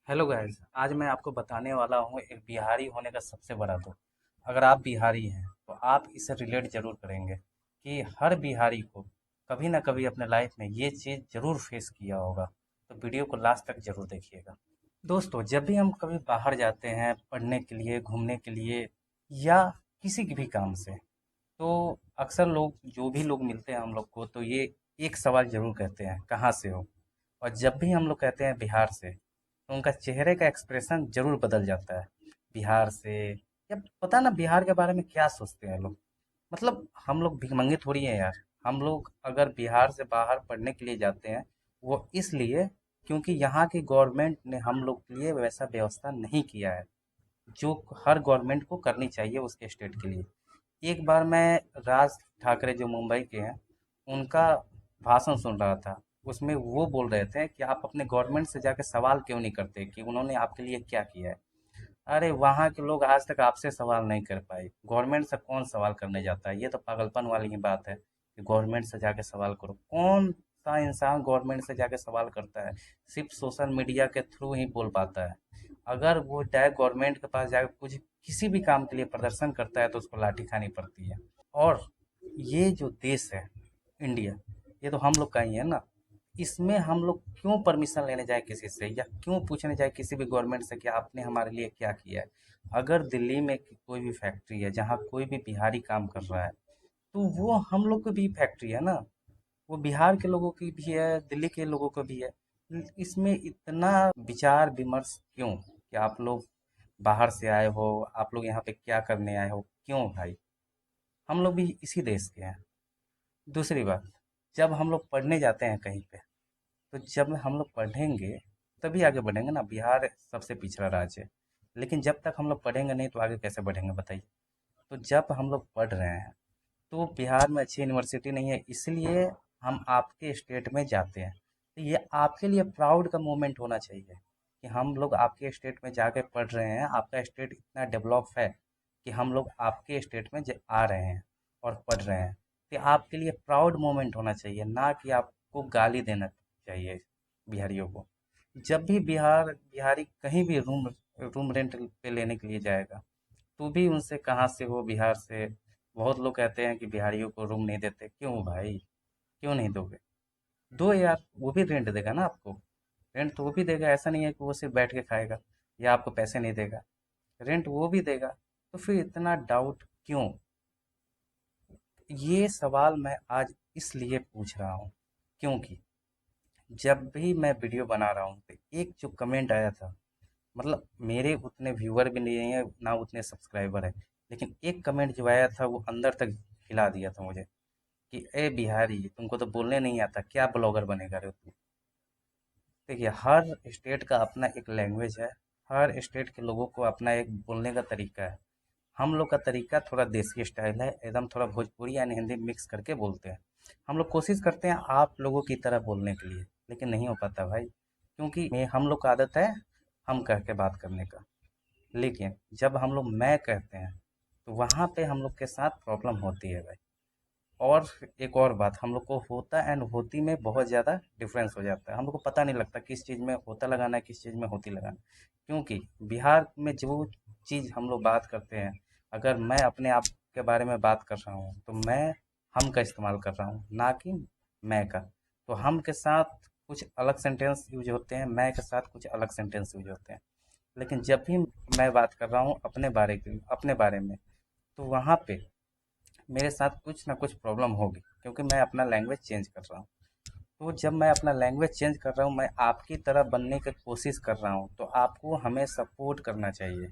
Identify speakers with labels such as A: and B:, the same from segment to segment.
A: Hello guys. आज मैं आपको बताने वाला हूँ एक बिहारी होने का सबसे बड़ा दुख। अगर आप बिहारी हैं तो आप इससे रिलेट जरूर करेंगे कि हर बिहारी को कभी ना कभी अपने लाइफ में ये चीज़ जरूर फेस किया होगा। तो वीडियो को लास्ट तक जरूर देखिएगा। दोस्तों, जब भी हम कभी बाहर जाते हैं पढ़ने के लिए, घूमने के लिए या किसी भी काम से, तो अक्सर लोग, जो भी लोग मिलते हैं हम लोग को, तो ये एक सवाल जरूर कहते हैं, कहाँ से हो। और जब भी हम लोग कहते हैं बिहार से, तो उनका चेहरे का एक्सप्रेशन जरूर बदल जाता है। बिहार से, या पता ना बिहार के बारे में क्या सोचते हैं लोग। मतलब हम लोग भिखमंगे थोड़ी हैं यार। हम लोग अगर बिहार से बाहर पढ़ने के लिए जाते हैं, वो इसलिए क्योंकि यहाँ की गवर्नमेंट ने हम लोग के लिए वैसा व्यवस्था नहीं किया है जो हर गवर्नमेंट को करनी चाहिए उसके स्टेट के लिए। एक बार मैं राज ठाकरे, जो मुंबई के हैं, उनका भाषण सुन रहा था। उसमें वो बोल रहे थे कि आप अपने गवर्नमेंट से जाके सवाल क्यों नहीं करते कि उन्होंने आपके लिए क्या किया है। अरे वहाँ के लोग आज तक आपसे सवाल नहीं कर पाए, गवर्नमेंट से कौन सवाल करने जाता है। ये तो पागलपन वाली ही बात है कि गवर्नमेंट से जाके सवाल करो। कौन सा इंसान गवर्नमेंट से जाके सवाल करता है? सिर्फ सोशल मीडिया के थ्रू ही बोल पाता है। अगर वो डायरेक्ट गवर्नमेंट के पास जाकर कुछ किसी भी काम के लिए प्रदर्शन करता है तो उसको लाठी खानी पड़ती है। और ये जो देश है, इंडिया, ये तो हम लोग का ही है ना। इसमें हम लोग क्यों परमिशन लेने जाए किसी से, या क्यों पूछने जाए किसी भी गवर्नमेंट से कि आपने हमारे लिए क्या किया है। अगर दिल्ली में कोई भी फैक्ट्री है जहाँ कोई भी बिहारी काम कर रहा है, तो वो हम लोग की भी फैक्ट्री है ना। वो बिहार के लोगों की भी है, दिल्ली के लोगों को भी है। इसमें इतना विचार विमर्श क्यों कि आप लोग बाहर से आए हो, आप लोग यहाँ पे क्या करने आए हो? क्यों भाई? हम लोग भी इसी देश के हैं। दूसरी बात, जब हम लोग पढ़ने जाते हैं कहीं पे, तो जब हम लोग पढ़ेंगे तभी आगे बढ़ेंगे ना। बिहार सबसे पिछड़ा राज्य है, लेकिन जब तक हम लोग पढ़ेंगे नहीं तो आगे कैसे बढ़ेंगे बताइए। तो जब हम लोग पढ़ रहे हैं, तो बिहार में अच्छी यूनिवर्सिटी नहीं है, इसलिए हम आपके स्टेट में जाते हैं। तो ये आपके लिए प्राउड का मोमेंट होना चाहिए कि हम लोग आपके स्टेट में जाके पढ़ रहे हैं। आपका स्टेट इतना डेवलप है कि हम लोग आपके स्टेट में आ रहे हैं और पढ़ रहे हैं। तो आपके लिए प्राउड मोमेंट होना चाहिए, ना कि आपको गाली देना चाहिए बिहारियों को। जब भी बिहारी कहीं भी रूम रूम रेंट पे लेने के लिए जाएगा, तू भी उनसे कहाँ से हो, बिहार से। बहुत लोग कहते हैं कि बिहारियों को रूम नहीं देते। क्यों भाई? क्यों नहीं दोगे? दो यार, वो भी रेंट देगा ना आपको। रेंट तो वो भी देगा, ऐसा नहीं है कि वो सिर्फ बैठ के खाएगा या आपको पैसे नहीं देगा। रेंट वो भी देगा। तो फिर इतना डाउट क्यों? ये सवाल मैं आज इसलिए पूछ रहा हूँ क्योंकि जब भी मैं वीडियो बना रहा हूँ तो एक जो कमेंट आया था, मतलब मेरे उतने व्यूअर भी नहीं है ना उतने सब्सक्राइबर है, लेकिन एक कमेंट जो आया था वो अंदर तक हिला दिया था मुझे कि ए बिहारी, तुमको तो बोलने नहीं आता, क्या ब्लॉगर बनेगा रे तू। देखिए, हर स्टेट का अपना एक लैंग्वेज है। हर स्टेट के लोगों को अपना एक बोलने का तरीका है। हम लोग का तरीका थोड़ा देसी स्टाइल है, एकदम थोड़ा भोजपुरी यानी हिंदी मिक्स करके बोलते हैं। हम लोग कोशिश करते हैं आप लोगों की तरह बोलने के लिए, लेकिन नहीं हो पाता भाई, क्योंकि हम लोग का आदत है हम कह के बात करने का। लेकिन जब हम लोग मैं कहते हैं, तो वहाँ पे हम लोग के साथ प्रॉब्लम होती है भाई। और एक और बात, हम लोग को होता एंड होती में बहुत ज़्यादा डिफरेंस हो जाता है। हम लोग को पता नहीं लगता किस चीज़ में होता लगाना है, किस चीज़ में होती लगाना है। क्योंकि बिहार में जो चीज़ हम लोग बात करते हैं, अगर मैं अपने आप के बारे में बात कर रहा हूँ तो मैं हम का इस्तेमाल कर रहा हूँ, ना कि मैं का। तो हम के साथ कुछ अलग सेंटेंस यूज होते हैं, मैं के साथ कुछ अलग सेंटेंस यूज होते हैं। लेकिन जब भी मैं बात कर रहा हूँ अपने बारे में, तो वहाँ पे मेरे साथ कुछ ना कुछ प्रॉब्लम होगी, क्योंकि मैं अपना लैंग्वेज चेंज कर रहा हूँ। तो जब मैं अपना लैंग्वेज चेंज कर रहा हूँ, मैं आपकी तरह बनने की कोशिश कर रहा हूँ, तो आपको हमें सपोर्ट करना चाहिए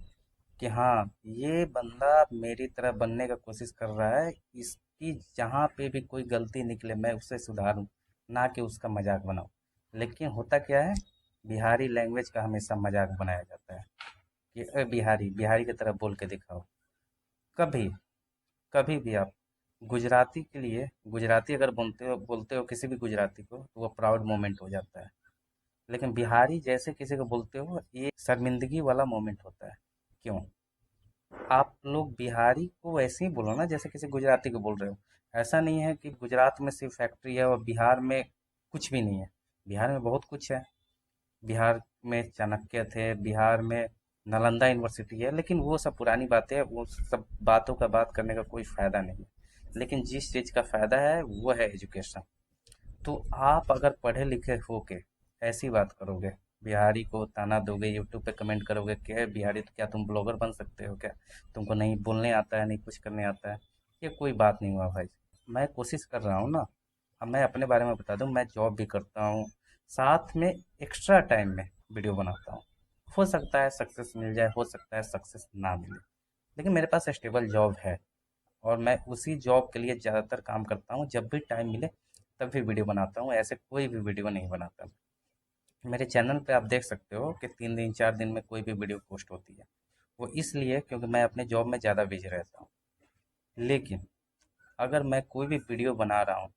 A: कि हाँ, ये बंदा मेरी तरह बनने का कोशिश कर रहा है, इसकी जहाँ पे भी कोई गलती निकले मैं उसे सुधारूँ, ना कि उसका मजाक बनाऊँ। लेकिन होता क्या है, बिहारी लैंग्वेज का हमेशा मजाक बनाया जाता है कि अरे बिहारी बिहारी की तरह बोल के दिखाओ। कभी कभी भी आप गुजराती के लिए, गुजराती अगर बोलते हो किसी भी गुजराती को, तो वो प्राउड मोमेंट हो जाता है। लेकिन बिहारी जैसे किसी को बोलते हो, ये शर्मिंदगी वाला मोमेंट होता है। क्यों? आप लोग बिहारी को ऐसे ही बोलो ना जैसे किसी गुजराती को बोल रहे हो। ऐसा नहीं है कि गुजरात में सिर्फ फैक्ट्री है और बिहार में कुछ भी नहीं है। बिहार में बहुत कुछ है। बिहार में चाणक्य थे, बिहार में नालंदा यूनिवर्सिटी है, लेकिन वो सब पुरानी बातें हैं, वो सब बातों का बात करने का कोई फ़ायदा नहीं है। लेकिन जिस चीज़ का फ़ायदा है वो है एजुकेशन। तो आप अगर पढ़े लिखे हो के ऐसी बात करोगे, बिहारी को ताना दोगे, यूट्यूब पे कमेंट करोगे कि "है बिहारी तो क्या तुम ब्लॉगर बन सकते हो क्या, तुमको नहीं बोलने आता है, नहीं कुछ करने आता है"। ये कोई बात नहीं हुआ भाई। मैं कोशिश कर रहा हूँ ना। अब मैं अपने बारे में बता दूं, मैं जॉब भी करता हूँ, साथ में एक्स्ट्रा टाइम में वीडियो बनाता हूँ। हो सकता है सक्सेस मिल जाए, हो सकता है सक्सेस ना मिले, लेकिन मेरे पास स्टेबल जॉब है और मैं उसी जॉब के लिए ज़्यादातर काम करता हूँ। जब भी टाइम मिले तब भी वीडियो बनाता हूँ, ऐसे कोई भी वीडियो नहीं बनाता। मेरे चैनल पे आप देख सकते हो कि 3 दिन 4 दिन में कोई भी वीडियो पोस्ट होती है। वो इसलिए क्योंकि मैं अपने जॉब में ज़्यादा बिजी रहता हूँ। लेकिन अगर मैं कोई भी वीडियो बना रहा हूँ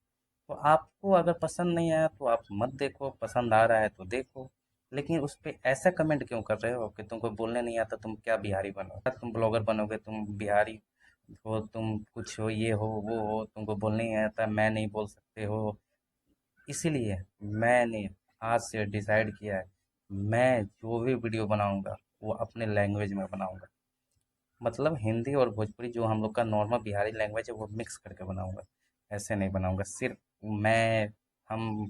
A: तो आपको अगर पसंद नहीं आया तो आप मत देखो, पसंद आ रहा है तो देखो। लेकिन उस पे ऐसा कमेंट क्यों कर रहे हो कि तुमको बोलने नहीं आता, तुम क्या बिहारी बनो, तुम ब्लॉगर बनोगे, तुम बिहारी हो, तुम कुछ हो, ये हो वो हो, तुमको बोलने नहीं आता, मैं नहीं बोल सकते हो। इसीलिए मैंने आज से डिसाइड किया है, मैं जो भी वीडियो बनाऊंगा वो अपने लैंग्वेज में बनाऊंगा। मतलब हिंदी और भोजपुरी जो हम लोग का नॉर्मल बिहारी लैंग्वेज है वो मिक्स करके बनाऊंगा। ऐसे नहीं बनाऊंगा सिर्फ मैं, हम,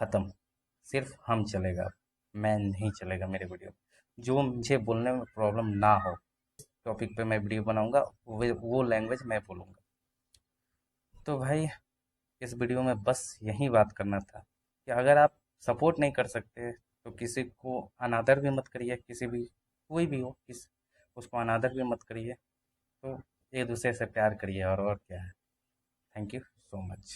A: खत्म। सिर्फ हम चलेगा, मैं नहीं चलेगा मेरे वीडियो। जो मुझे बोलने में प्रॉब्लम ना हो टॉपिक पे मैं वीडियो बनाऊंगा, वो लैंग्वेज मैं बोलूँगा। तो भाई इस वीडियो में बस यही बात करना था कि अगर आप सपोर्ट नहीं कर सकते तो किसी को अनादर भी मत करिए, किसी भी, कोई भी हो, उसको अनादर भी मत करिए। तो एक दूसरे से प्यार करिए, और क्या है। Thank you so much.